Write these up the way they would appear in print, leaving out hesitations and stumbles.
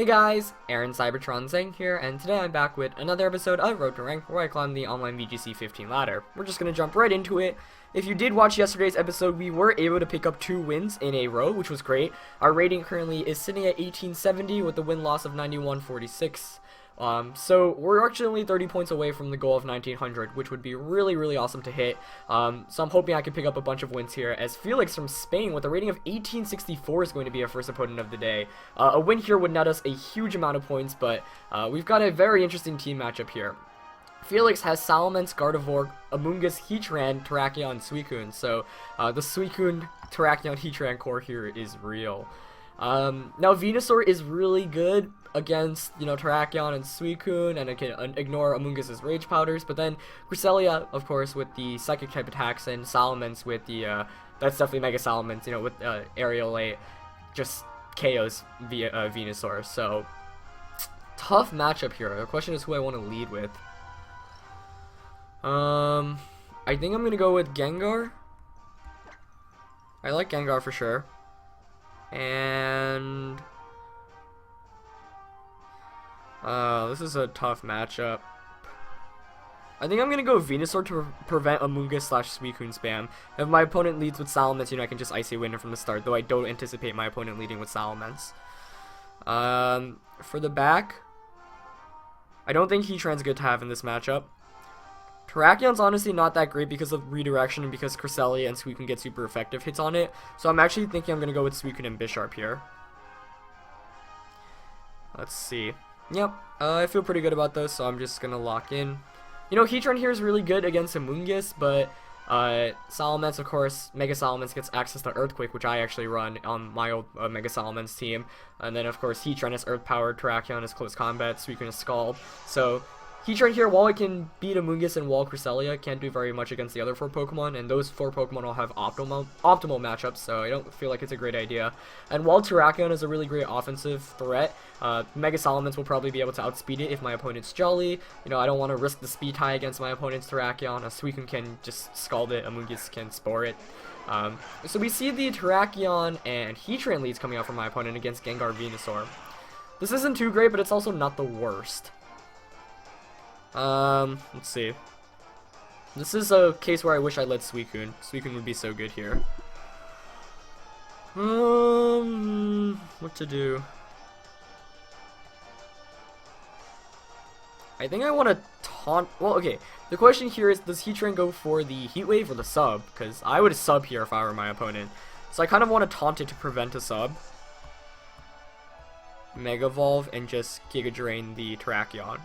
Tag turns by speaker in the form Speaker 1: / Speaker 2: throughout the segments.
Speaker 1: Hey guys, Aaron Cybertron Zang here, and today I'm back with another episode of Road to Rank, where I climb the online VGC 15 ladder. We're just gonna jump right into it. If you did watch yesterday's episode, we were able to pick up 2 wins in a row, which was great. Our rating currently is sitting at 1870 with a win-loss of 9146. So we're actually only 30 points away from the goal of 1900, which would be really awesome to hit. So I'm hoping I can pick up a bunch of wins here, as Felix from Spain with a rating of 1864 is going to be our first opponent of the day. A win here would net us a huge amount of points, but we've got a very interesting team matchup here. Felix has Salamence, Gardevoir, Amoonguss, Heatran, Terrakion, and Suicune. So the Suicune, Terrakion, Heatran core here is real. Now Venusaur is really good against, Terrakion and Suicune, and it can ignore Amoonguss's Rage Powders, but then Cresselia, of course, with the Psychic type attacks, and Salamence with the, that's definitely Mega Salamence, with Aerial 8, just KOs via Venusaur, so tough matchup here. The question is who I want to lead with. I think I'm gonna go with Gengar. I like Gengar for sure. And this is a tough matchup. I think I'm gonna go Venusaur to prevent Amoonguss / Suicune spam. If my opponent leads with Salamence, I can just Icy Wind from the start, though I don't anticipate my opponent leading with Salamence. For the back, I don't think Heatran's good to have in this matchup. Terrakion's honestly not that great because of redirection and because Cresselia and Suicune get super effective hits on it. So I'm actually thinking I'm going to go with Suicune and Bisharp here. Let's see. Yep, I feel pretty good about those, so I'm just going to lock in. Heatran here is really good against Amoonguss, but Salamence, of course, Mega Salamence gets access to Earthquake, which I actually run on my old Mega Salamence team. And then, of course, Heatran is Earth Powered, Terrakion is Close Combat, Suicune is Scald. So Heatran here, while it can beat Amoonguss and wall Cresselia, can't do very much against the other 4 Pokemon, and those 4 Pokemon all have optimal matchups, so I don't feel like it's a great idea. And while Terrakion is a really great offensive threat, Mega Salamence will probably be able to outspeed it if my opponent's Jolly. I don't want to risk the speed tie against my opponent's Terrakion. A Suicune can just Scald it, Amoonguss can Spore it. So we see the Terrakion and Heatran leads coming out from my opponent against Gengar Venusaur. This isn't too great, but it's also not the worst. Let's see. This is a case where I wish I led Suicune. Suicune would be so good here. What to do? I think I want to taunt. Well, okay. The question here is, does Heatran go for the Heat Wave or the sub? Because I would sub here if I were my opponent. So I kind of want to taunt it to prevent a sub. Mega Evolve and just Giga Drain the Terrakion.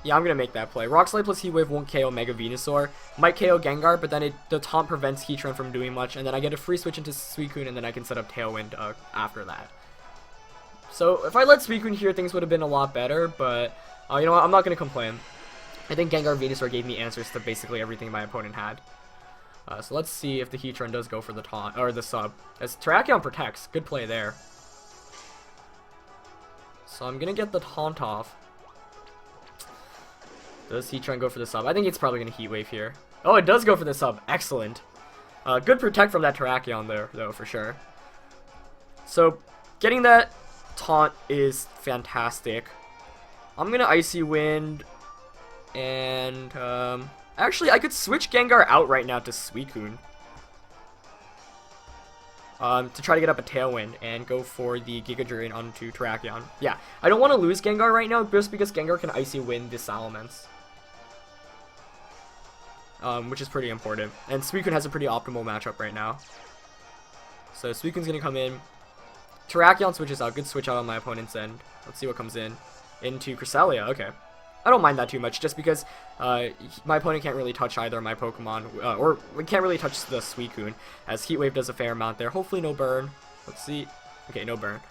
Speaker 1: Yeah, I'm gonna make that play. Rock Slide plus Heat Wave won't KO Mega Venusaur. Might KO Gengar, but then the taunt prevents Heatran from doing much, and then I get a free switch into Suicune, and then I can set up Tailwind after that. So if I let Suicune here, things would have been a lot better, but you know what? I'm not gonna complain. I think Gengar Venusaur gave me answers to basically everything my opponent had. So let's see if the Heatran does go for the taunt or the sub, as Terrakion protects. Good play there. So I'm gonna get the taunt off. Does Heatran go for the sub? I think it's probably going to Heat Wave here. Oh, it does go for the sub. Excellent. Good protect from that Terrakion there, though, for sure. So, getting that taunt is fantastic. I'm going to Icy Wind. And, actually, I could switch Gengar out right now to Suicune. To try to get up a Tailwind and go for the Giga Drain onto Terrakion. Yeah, I don't want to lose Gengar right now just because Gengar can Icy Wind the Salamence. Which is pretty important. And Suicune has a pretty optimal matchup right now. So Suicune's going to come in. Terrakion switches out. Good switch out on my opponent's end. Let's see what comes in. Into Cresselia. Okay. I don't mind that too much, just because my opponent can't really touch either of my Pokemon, or we can't really touch the Suicune, as Heat Wave does a fair amount there. Hopefully no burn. Let's see. Okay, no burn.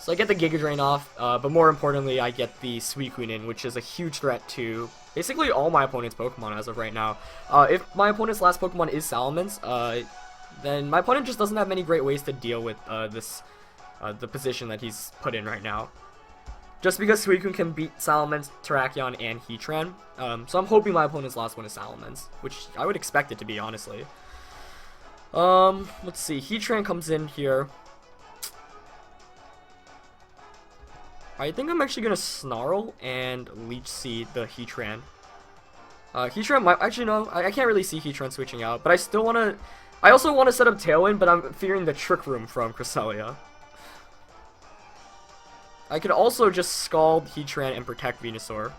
Speaker 1: So I get the Giga Drain off, but more importantly, I get the Suicune in, which is a huge threat to basically all my opponent's Pokemon as of right now. If my opponent's last Pokemon is Salamence, then my opponent just doesn't have many great ways to deal with the position that he's put in right now. Just because Suicune can beat Salamence, Terrakion, and Heatran. So I'm hoping my opponent's last one is Salamence, which I would expect it to be, honestly. Let's see. Heatran comes in here. I think I'm actually gonna Snarl and Leech Seed the Heatran. Heatran might actually no, I can't really see Heatran switching out, but I still wanna. I also want to set up Tailwind, but I'm fearing the Trick Room from Cresselia. I could also just Scald Heatran and protect Venusaur.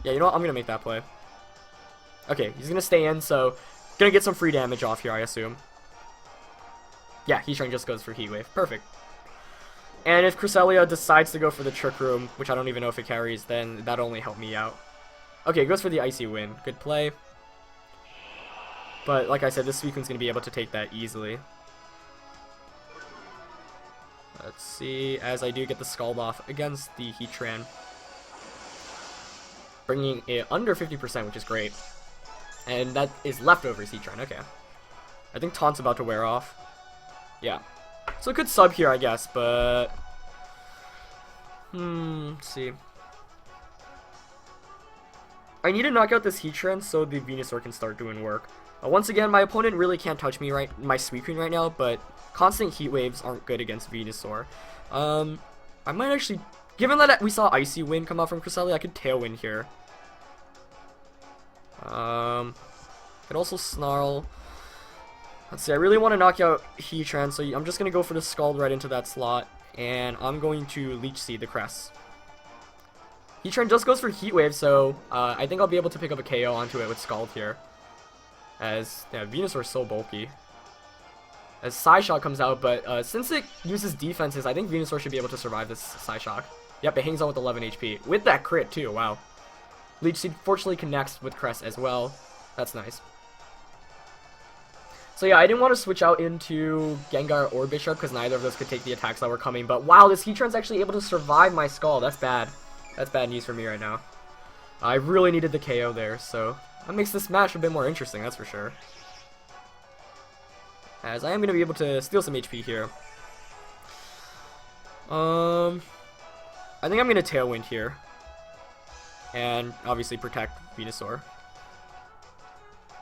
Speaker 1: Yeah, you know what? I'm gonna make that play. Okay, he's gonna stay in, so gonna get some free damage off here, I assume. Yeah, Heatran just goes for Heat Wave. Perfect. And if Cresselia decides to go for the Trick Room, which I don't even know if it carries, then that'll only help me out. Okay, it goes for the Icy Wind. Good play. But like I said, this Suicune's going to be able to take that easily. Let's see, as I do get the Scald off against the Heatran. Bringing it under 50%, which is great. And that is leftovers Heatran, okay. I think Taunt's about to wear off. Yeah. So it could sub here, I guess, but... let's see. I need to knock out this Heatran so the Venusaur can start doing work. Once again, my opponent really can't touch me my Suicune right now, but constant Heat Waves aren't good against Venusaur. I might actually... Given that we saw Icy Wind come out from Cresselia, I could Tailwind here. Could also Snarl... Let's see, I really want to knock out Heatran, so I'm just going to go for the Scald right into that slot, and I'm going to Leech Seed the Crest. Heatran just goes for Heat Wave, so I think I'll be able to pick up a KO onto it with Scald here. As, yeah, Venusaur is so bulky. As Psyshock comes out, but since it uses defenses, I think Venusaur should be able to survive this Psyshock. Yep, it hangs out with 11 HP. With that crit, too, wow. Leech Seed fortunately connects with Crest as well. That's nice. So yeah, I didn't want to switch out into Gengar or Bishop because neither of those could take the attacks that were coming. But wow, this Heatran's actually able to survive my Scald. That's bad. That's bad news for me right now. I really needed the KO there, so that makes this match a bit more interesting, that's for sure. As I am going to be able to steal some HP here. I think I'm going to Tailwind here. And obviously protect Venusaur.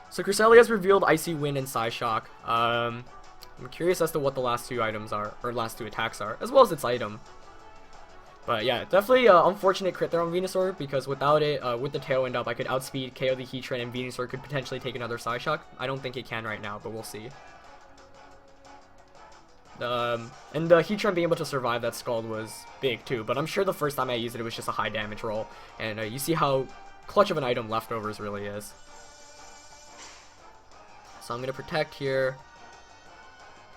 Speaker 1: So Cresselia has revealed Icy Wind and Psyshock. I'm curious as to what the last two items are, or last two attacks are, as well as its item. But yeah, definitely unfortunate crit there on Venusaur, because without it, with the Tailwind up, I could outspeed, KO the Heatran, and Venusaur could potentially take another Psyshock. I don't think it can right now, but we'll see. And the Heatran being able to survive that Scald was big too, but I'm sure the first time I used it, it was just a high damage roll. And you see how clutch of an item Leftovers really is. So I'm going to protect here.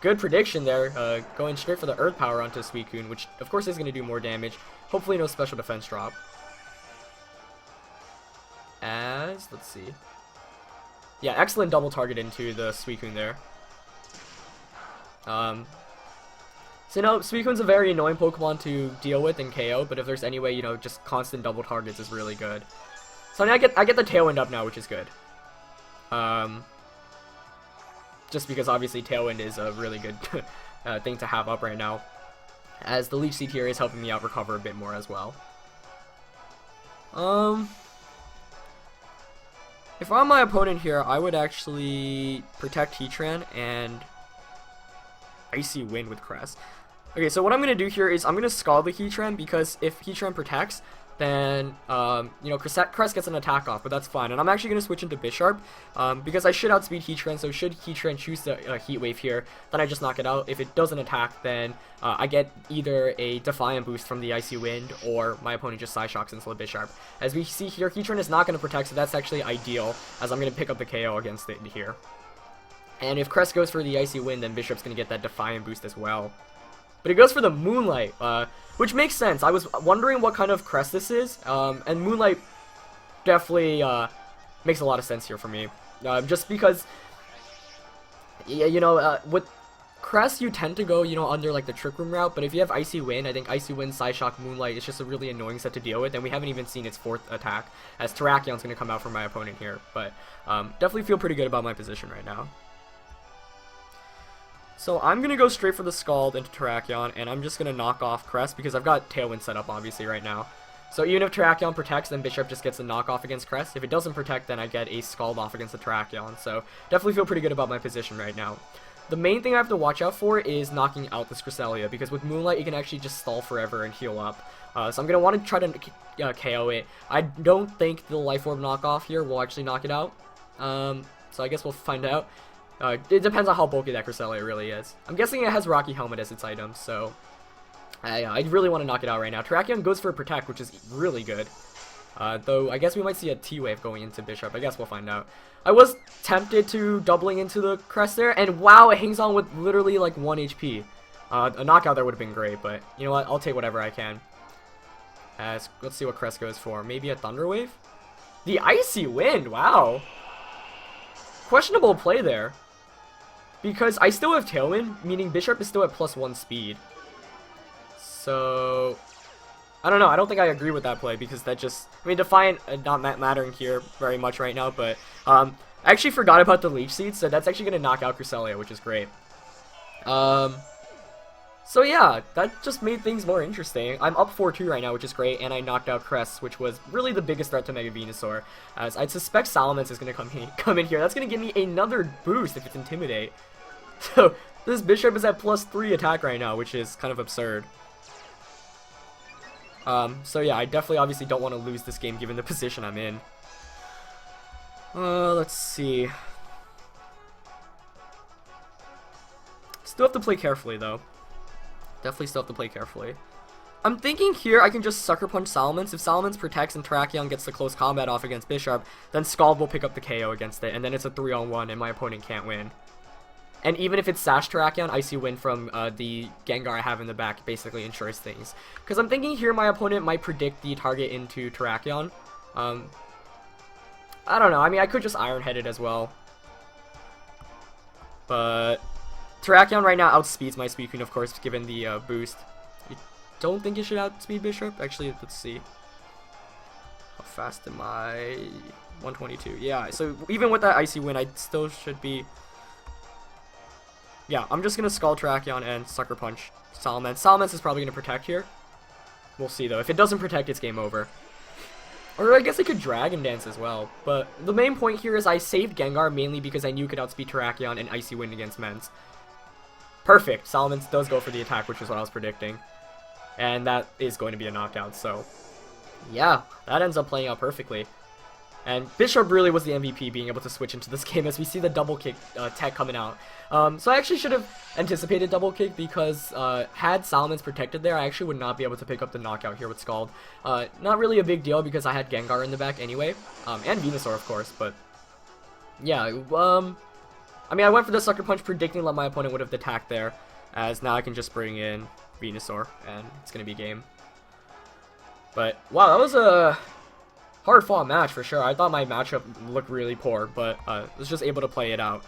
Speaker 1: Good prediction there, going straight for the Earth Power onto Suicune, which of course is going to do more damage. Hopefully no special defense drop. As, let's see. Yeah, excellent double target into the Suicune there. So no, Suicune's a very annoying Pokemon to deal with and KO, but if there's any way, you know, just constant double targets is really good. So I get the Tailwind up now, which is good. Just because obviously Tailwind is a really good thing to have up right now, as the Leech Seed here is helping me out recover a bit more as well. If I'm my opponent here, I would actually protect Heatran and Icy Wind with Crest. Okay, so what I'm going to do here is I'm going to Scald the Heatran, because if Heatran protects, then, you know, Crest gets an attack off, but that's fine. And I'm actually going to switch into Bisharp, because I should outspeed Heatran, so should Heatran choose the Heat Wave here, then I just knock it out. If it doesn't attack, then I get either a Defiant boost from the Icy Wind, or my opponent just Psyshocks into the Bisharp. As we see here, Heatran is not going to protect, so that's actually ideal, as I'm going to pick up the KO against it here. And if Crest goes for the Icy Wind, then Bishop's going to get that Defiant boost as well. But it goes for the Moonlight, which makes sense. I was wondering what kind of Crest this is, and Moonlight definitely makes a lot of sense here for me. Just because, yeah, you know, with Crest you tend to go, you know, under like the Trick Room route, but if you have Icy Wind, I think Icy Wind, Psyshock, Moonlight is just a really annoying set to deal with, and we haven't even seen its fourth attack, as Terrakions going to come out for my opponent here. But definitely feel pretty good about my position right now. So I'm going to go straight for the Scald into Terrakion, and I'm just going to knock off Crest, because I've got Tailwind set up, obviously, right now. So even if Terrakion protects, then Bishop just gets a knockoff against Crest. If it doesn't protect, then I get a Scald off against the Terrakion. So definitely feel pretty good about my position right now. The main thing I have to watch out for is knocking out this Cresselia, because with Moonlight you can actually just stall forever and heal up. So I'm going to want to try to KO it. I don't think the Life Orb knockoff here will actually knock it out. So I guess we'll find out. It depends on how bulky that Cresselia really is. I'm guessing it has Rocky Helmet as its item, so I really want to knock it out right now. Terrakion goes for a Protect, which is really good. Though I guess we might see a T-Wave going into Bishop. I guess we'll find out. I was tempted to doubling into the Crest there, and wow, it hangs on with literally like 1 HP. A knockout there would have been great, but you know what? I'll take whatever I can. Let's see what Crest goes for. Maybe a Thunder Wave? The Icy Wind, wow. Questionable play there. Because I still have Tailwind, meaning Bishop is still at +1 speed. So I don't know, I don't think I agree with that play, because that just, I mean, Defiant not mattering here very much right now, but I actually forgot about the Leech Seed, so that's actually going to knock out Cresselia, which is great. So yeah, that just made things more interesting. I'm up 4-2 right now, which is great, and I knocked out Crest, which was really the biggest threat to Mega Venusaur, as I suspect Salamence is going to come in here. That's going to give me another boost if it's Intimidate. So this Bishop is at +3 attack right now, which is kind of absurd. So yeah, I definitely obviously don't want to lose this game given the position I'm in. Let's see. Still have to play carefully though. Definitely still have to play carefully. I'm thinking here I can just Sucker Punch Salamence. If Salamence protects and Terrakion gets the close combat off against Bishop, then Scald will pick up the KO against it, and then it's a 3-on-1 and my opponent can't win. And even if it's Sash Terrakion, Icy Wind from the Gengar I have in the back basically ensures things. Because I'm thinking here my opponent might predict the target into Terrakion. I don't know. I mean, I could just Iron Head it as well. But Terrakion right now outspeeds my Suicune, of course, given the boost. I don't think it should outspeed Bishop. Actually, let's see. How fast am I? 122. Yeah, so even with that Icy Wind, I still should be... Yeah, I'm just going to Scald Terrakion and Sucker Punch Salamence. Salamence is probably going to protect here. We'll see, though. If it doesn't protect, it's game over. Or I guess I could Dragon Dance as well. But the main point here is I saved Gengar mainly because I knew it could outspeed Terrakion and Icy Wind against Mens. Perfect. Salamence does go for the attack, which is what I was predicting. And that is going to be a knockout, so... Yeah, that ends up playing out perfectly. And Bishop really was the MVP being able to switch into this game as we see the double kick tech coming out. So I actually should have anticipated double kick because had Salamence protected there, I actually would not be able to pick up the knockout here with Scald. Not really a big deal because I had Gengar in the back anyway. And Venusaur, of course, but yeah. I mean, I went for the Sucker Punch predicting that my opponent would have attacked there, as now I can just bring in Venusaur and it's going to be game. But wow, that was a hard fought match for sure. I thought my matchup looked really poor, but I was just able to play it out.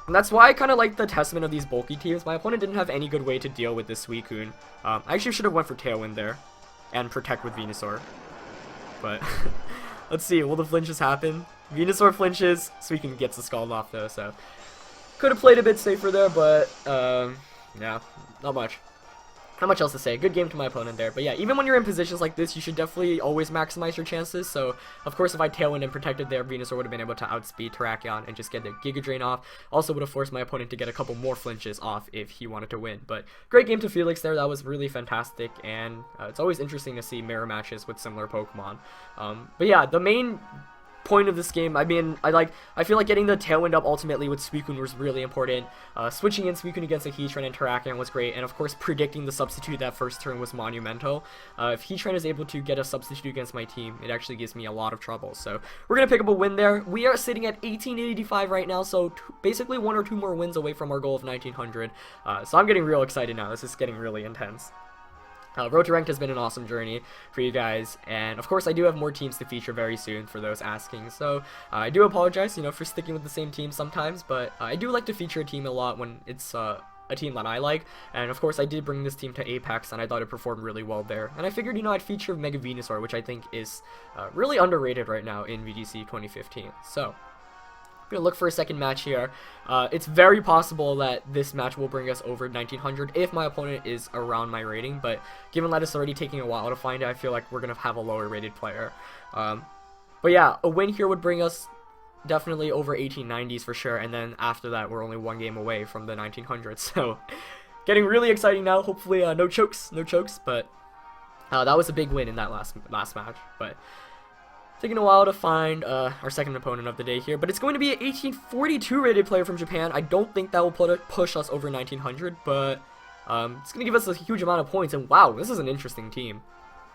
Speaker 1: And that's why I kind of like the testament of these bulky teams. My opponent didn't have any good way to deal with this Suicune. I actually should have went for Tailwind there and Protect with Venusaur. But let's see, will the flinches happen? Venusaur flinches, Suicune gets the Scald off though, so could have played a bit safer there, but yeah, not much. Not much else to say. Good game to my opponent there. But yeah, even when you're in positions like this, you should definitely always maximize your chances. So, of course, if I Tailwind and protected there, Venusaur would have been able to outspeed Terrakion and just get the Giga Drain off. Also would have forced my opponent to get a couple more flinches off if he wanted to win. But great game to Felix there. That was really fantastic. And it's always interesting to see mirror matches with similar Pokemon. But yeah, the main point of this game, I mean, I feel like getting the Tailwind up ultimately with Suicune was really important. Switching in Suicune against a Heatran and Terrakion was great, and of course predicting the substitute that first turn was monumental. If Heatran is able to get a substitute against my team, it actually gives me a lot of trouble. So we're gonna pick up a win there. We are sitting at 1885 right now, so basically 1 or 2 more wins away from our goal of 1900. So I'm getting real excited now. This is getting really intense. Road to Ranked has been an awesome journey for you guys, and of course I do have more teams to feature very soon for those asking, so I do apologize, you know, for sticking with the same team sometimes, but I do like to feature a team a lot when it's a team that I like, and of course I did bring this team to Apex, and I thought it performed really well there, and I figured, you know, I'd feature Mega Venusaur, which I think is really underrated right now in VGC 2015, so I'm going to look for a second match here. It's very possible that this match will bring us over 1900 if my opponent is around my rating, but given that it's already taking a while to find it, I feel like we're going to have a lower rated player. But yeah, a win here would bring us definitely over 1890s for sure, and then after that we're only one game away from the 1900s, so getting really exciting now. Hopefully no chokes, but that was a big win in that last match. But taking a while to find our second opponent of the day here, but it's going to be an 1842 rated player from Japan. I don't think that will push us over 1900, but it's going to give us a huge amount of points, and wow, this is an interesting team.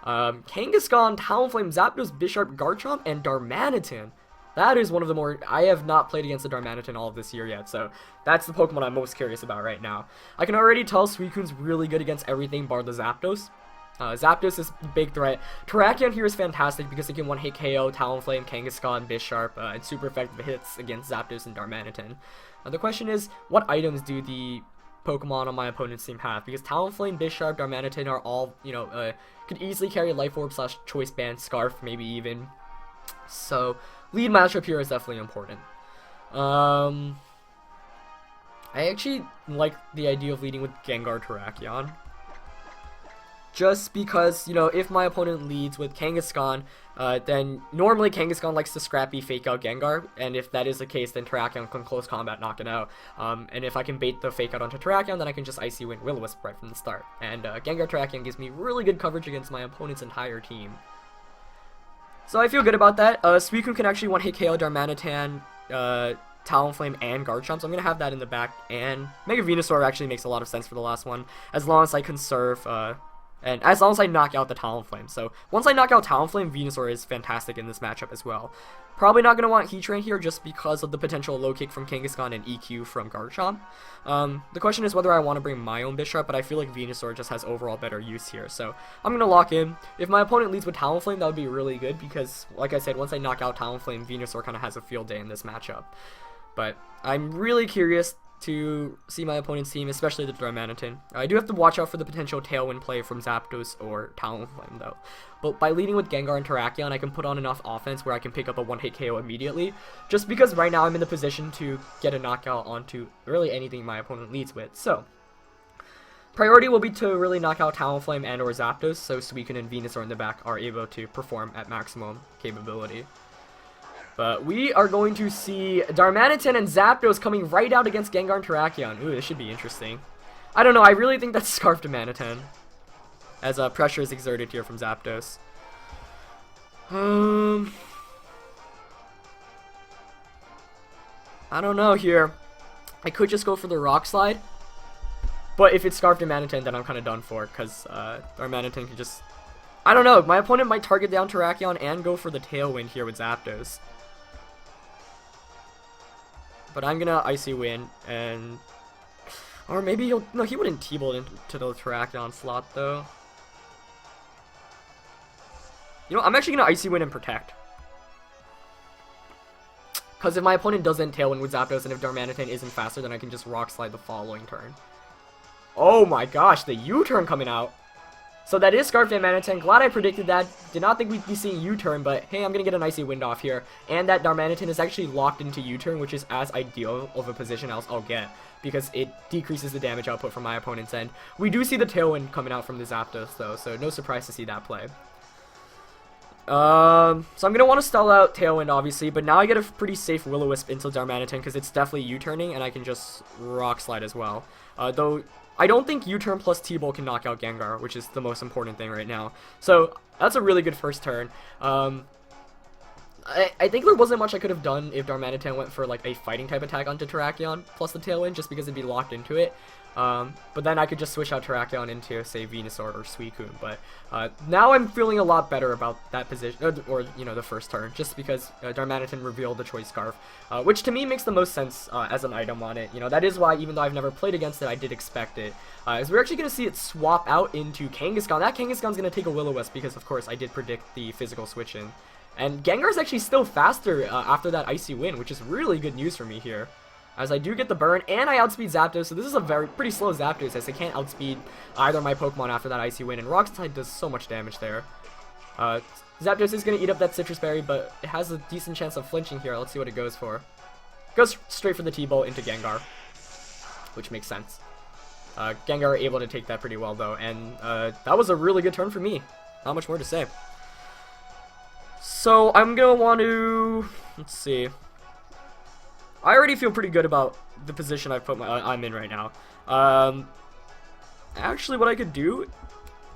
Speaker 1: Kangaskhan, Talonflame, Zapdos, Bisharp, Garchomp, and Darmanitan. That is one of the more... I have not played against the Darmanitan all of this year yet, so that's the Pokemon I'm most curious about right now. I can already tell Suicune's really good against everything bar the Zapdos. Zapdos is a big threat. Terrakion here is fantastic because it can one-hit KO Talonflame, Kangaskhan, Bisharp, and super effective hits against Zapdos and Darmanitan. The question is, what items do the Pokemon on my opponent's team have? Because Talonflame, Bisharp, Darmanitan are all, could easily carry Life Orb / Choice Band, Scarf, maybe even. So, lead matchup here is definitely important. I actually like the idea of leading with Gengar Terrakion. Just because, if my opponent leads with Kangaskhan, then normally Kangaskhan likes to scrappy fake out Gengar, and if that is the case, then Terrakion can close combat knock it out. And if I can bait the fake out onto Terrakion, then I can just Icy Wind Will-O-Wisp right from the start. And Gengar Terrakion gives me really good coverage against my opponent's entire team. So I feel good about that. Suicune can actually one-hit KO Darmanitan, Talonflame, and Garchomp, so I'm going to have that in the back. And Mega Venusaur actually makes a lot of sense for the last one, as long as I conserve... and as long as I knock out the Talonflame. So once I knock out Talonflame, Venusaur is fantastic in this matchup as well. Probably not going to want Heatran here just because of the potential low kick from Kangaskhan and EQ from Garchomp. The question is whether I want to bring my own Bisharp, but I feel like Venusaur just has overall better use here. So I'm going to lock in. If my opponent leads with Talonflame, that would be really good because, like I said, once I knock out Talonflame, Venusaur kind of has a field day in this matchup. But I'm really curious to see my opponent's team, especially the Darmanitan. I do have to watch out for the potential Tailwind play from Zapdos or Talonflame though. But by leading with Gengar and Terrakion, I can put on enough offense where I can pick up a one-hit KO immediately, just because right now I'm in the position to get a knockout onto really anything my opponent leads with. So, priority will be to really knock out Talonflame and or Zapdos, so Suicune and Venusaur in the back are able to perform at maximum capability. But we are going to see Darmanitan and Zapdos coming right out against Gengar and Terrakion. Ooh, this should be interesting. I don't know, I really think that's Scarf Darmanitan, as pressure is exerted here from Zapdos. I don't know here. I could just go for the Rock Slide, but if it's Scarf Darmanitan, then I'm kind of done for, because Darmanitan can just... I don't know, my opponent might target down Terrakion and go for the Tailwind here with Zapdos. But I'm gonna Icy Wind, and... Or maybe he'll... No, he wouldn't T-Bolt into the Terrakion slot, though. You know, I'm actually gonna Icy Wind and Protect. Because if my opponent doesn't Tailwind with Zapdos, and if Darmanitan isn't faster, then I can just Rock Slide the following turn. Oh my gosh, the U-turn coming out. So that is Scarf Darmanitan. Glad I predicted that. Did not think we'd be seeing U-turn, but hey, I'm going to get an Icy Wind off here. And that Darmanitan is actually locked into U-turn, which is as ideal of a position as I'll get, because it decreases the damage output from my opponent's end. We do see the Tailwind coming out from the Zapdos, though, so no surprise to see that play. So I'm going to want to stall out Tailwind, obviously, but now I get a pretty safe Will-O-Wisp into Darmanitan, because it's definitely U-turning, and I can just Rock Slide as well. Though... I don't think U-turn plus T-Bolt can knock out Gengar, which is the most important thing right now. So, that's a really good first turn. I think there wasn't much I could have done if Darmanitan went for like a fighting type attack onto Terrakion plus the Tailwind, just because it'd be locked into it. But then I could just switch out Terrakion into, say, Venusaur or Suicune. But now I'm feeling a lot better about that position, or you know, the first turn, just because Darmanitan revealed the Choice Scarf, which to me makes the most sense as an item on it. You know, that is why, even though I've never played against it, I did expect it. As we're actually going to see it swap out into Kangaskhan. That Kangaskhan's going to take a Will-O-Wisp because, of course, I did predict the physical switch in. And Gengar's actually still faster after that Icy Wind, which is really good news for me here. As I do get the burn, and I outspeed Zapdos, so this is a pretty slow Zapdos, as I can't outspeed either of my Pokemon after that Icy Wind, and Rock Slide does so much damage there. Zapdos is going to eat up that Citrus Berry, but it has a decent chance of flinching here. Let's see what it goes for. Goes straight for the T-Bolt into Gengar, which makes sense. Gengar able to take that pretty well, though, and that was a really good turn for me. Not much more to say. So, I'm going to want to... Let's see. I already feel pretty good about the position I'm in right now. Actually, what I could do,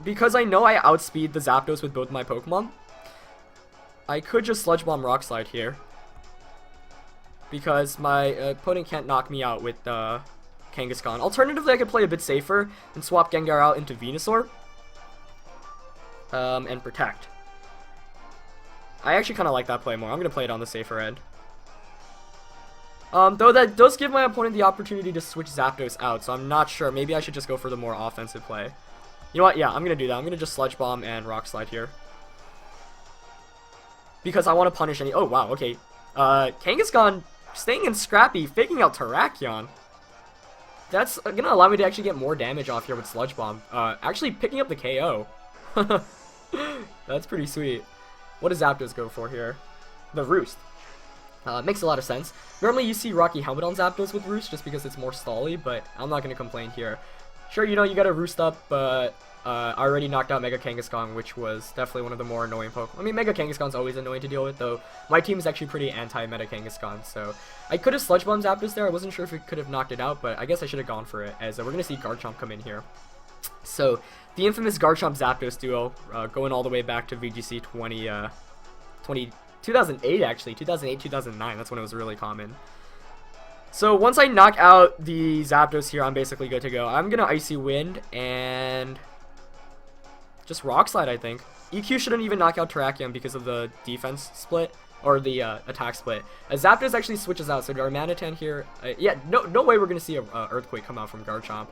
Speaker 1: because I know I outspeed the Zapdos with both my Pokemon, I could just Sludge Bomb Rock Slide here. Because my opponent can't knock me out with Kangaskhan. Alternatively, I could play a bit safer and swap Gengar out into Venusaur. And Protect. I actually kind of like that play more. I'm going to play it on the safer end. Though that does give my opponent the opportunity to switch Zapdos out, so I'm not sure. Maybe I should just go for the more offensive play. You know what? Yeah, I'm going to do that. I'm going to just Sludge Bomb and Rock Slide here. Because I want to punish any... Oh, wow, okay. Kangaskhan staying in Scrappy, faking out Terrakion. That's going to allow me to actually get more damage off here with Sludge Bomb. Actually picking up the KO. That's pretty sweet. What does Zapdos go for here? The Roost. Makes a lot of sense. Normally you see Rocky Helmet on Zapdos with Roost just because it's more stally, but I'm not going to complain here. Sure, you know, you got to Roost up, but I already knocked out Mega Kangaskhan, which was definitely one of the more annoying Pokemon. I mean, Mega Kangaskhan's always annoying to deal with, though my team is actually pretty anti-Meta Kangaskhan, so I could have Sludge Bombed Zapdos there. I wasn't sure if it could have knocked it out, but I guess I should have gone for it, as we're going to see Garchomp come in here. So, the infamous Garchomp Zapdos duo, going all the way back to VGC 2008 actually, 2008, 2009, that's when it was really common. So once I knock out the Zapdos here, I'm basically good to go. I'm gonna Icy Wind and just Rock Slide, I think. EQ shouldn't even knock out Terrakion because of the defense split, or the attack split. As Zapdos actually switches out, so Darmanitan here, yeah, no way we're gonna see a Earthquake come out from Garchomp.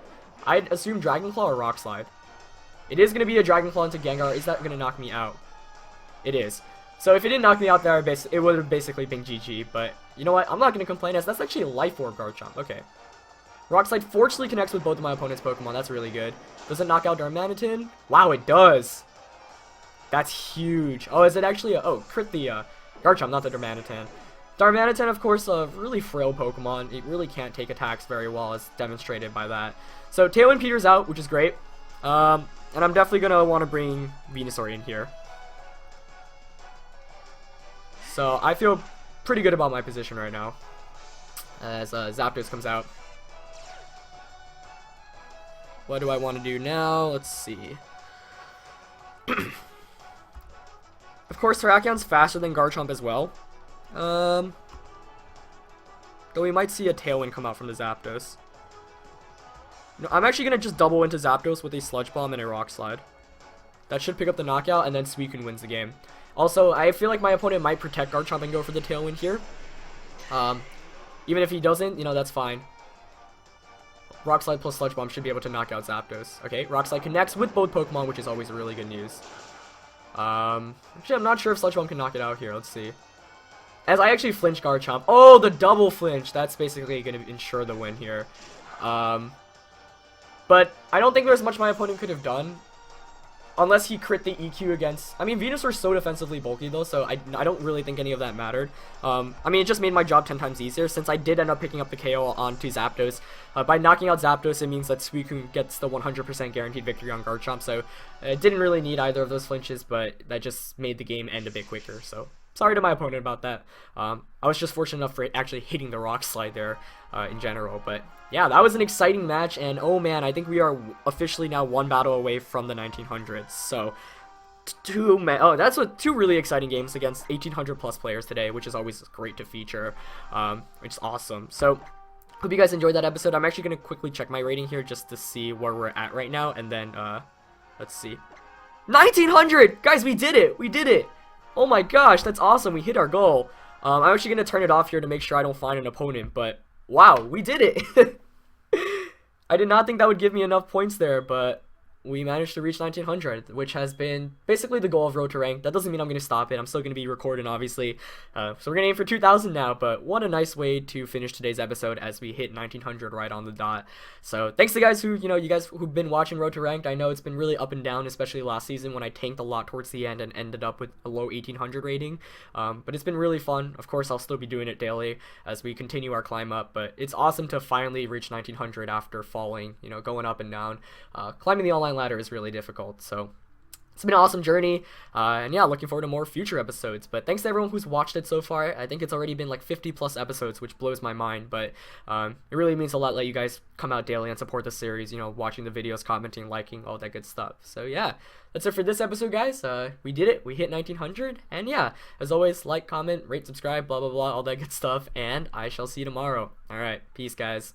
Speaker 1: I'd assume Dragon Claw or Rock Slide. It is gonna be a Dragon Claw into Gengar. Is that gonna knock me out? It is. So if it didn't knock me out there, it would have basically been GG, but you know what? I'm not going to complain, as that's actually a Life Orb Garchomp. Okay. Rock Slide fortunately connects with both of my opponent's Pokemon. That's really good. Does it knock out Darmanitan? Wow, it does! That's huge. Oh, is it actually a... Oh, crit the Garchomp, not the Darmanitan. Darmanitan, of course, a really frail Pokemon. It really can't take attacks very well, as demonstrated by that. So, Tailwind peters out, which is great. And I'm definitely going to want to bring Venusaur in here. So, I feel pretty good about my position right now, as Zapdos comes out. What do I want to do now? Let's see. Of course, Terrakion's faster than Garchomp as well. Though we might see a Tailwind come out from the Zapdos. No, I'm actually going to just double into Zapdos with a Sludge Bomb and a Rock Slide. That should pick up the knockout, and then Suicune wins the game. Also, I feel like my opponent might protect Garchomp and go for the Tailwind here. Even if he doesn't, you know, that's fine. Rock Slide plus Sludge Bomb should be able to knock out Zapdos. Okay, Rock Slide connects with both Pokemon, which is always really good news. Actually, I'm not sure if Sludge Bomb can knock it out here. Let's see. As I actually flinch Garchomp. Oh, the double flinch. That's basically going to ensure the win here. But I don't think there's much my opponent could have done. Unless he crit the EQ against... I mean, Venusaur's so defensively bulky, though, so I don't really think any of that mattered. I mean, it just made my job 10 times easier, since I did end up picking up the KO onto Zapdos. By knocking out Zapdos, it means that Suicune gets the 100% guaranteed victory on Garchomp, so it didn't really need either of those flinches, but that just made the game end a bit quicker, so... Sorry to my opponent about that. I was just fortunate enough for it actually hitting the Rock Slide there in general. But yeah, that was an exciting match. And oh man, I think we are officially now one battle away from the 1900s. So two really exciting games against 1800 plus players today, which is always great to feature, which is awesome. So hope you guys enjoyed that episode. I'm actually going to quickly check my rating here just to see where we're at right now. And then let's see. 1900! Guys, we did it! We did it! Oh my gosh, that's awesome. We hit our goal. I'm actually going to turn it off here to make sure I don't find an opponent, but wow, we did it. I did not think that would give me enough points there, but we managed to reach 1900, which has been basically the goal of Road to Rank. That doesn't mean I'm going to stop it. I'm still going to be recording, obviously. So we're going to aim for 2000 now, but what a nice way to finish today's episode as we hit 1900 right on the dot. So thanks to guys who, you guys who've been watching Road to Ranked. I know it's been really up and down, especially last season when I tanked a lot towards the end and ended up with a low 1800 rating. But it's been really fun. Of course, I'll still be doing it daily as we continue our climb up, but it's awesome to finally reach 1900 after falling, going up and down. Climbing the online ladder is really difficult, so it's been an awesome journey, and yeah, looking forward to more future episodes. But thanks to everyone who's watched it so far. I think it's already been like 50 plus episodes, which blows my mind, but it really means a lot that you guys come out daily and support the series, you know, watching the videos, commenting, liking, all that good stuff. So yeah, that's it for this episode, guys. We did it. We hit 1900, and yeah, as always, like, comment, rate, subscribe, blah blah blah, all that good stuff, and I shall see you tomorrow. All right, peace, guys.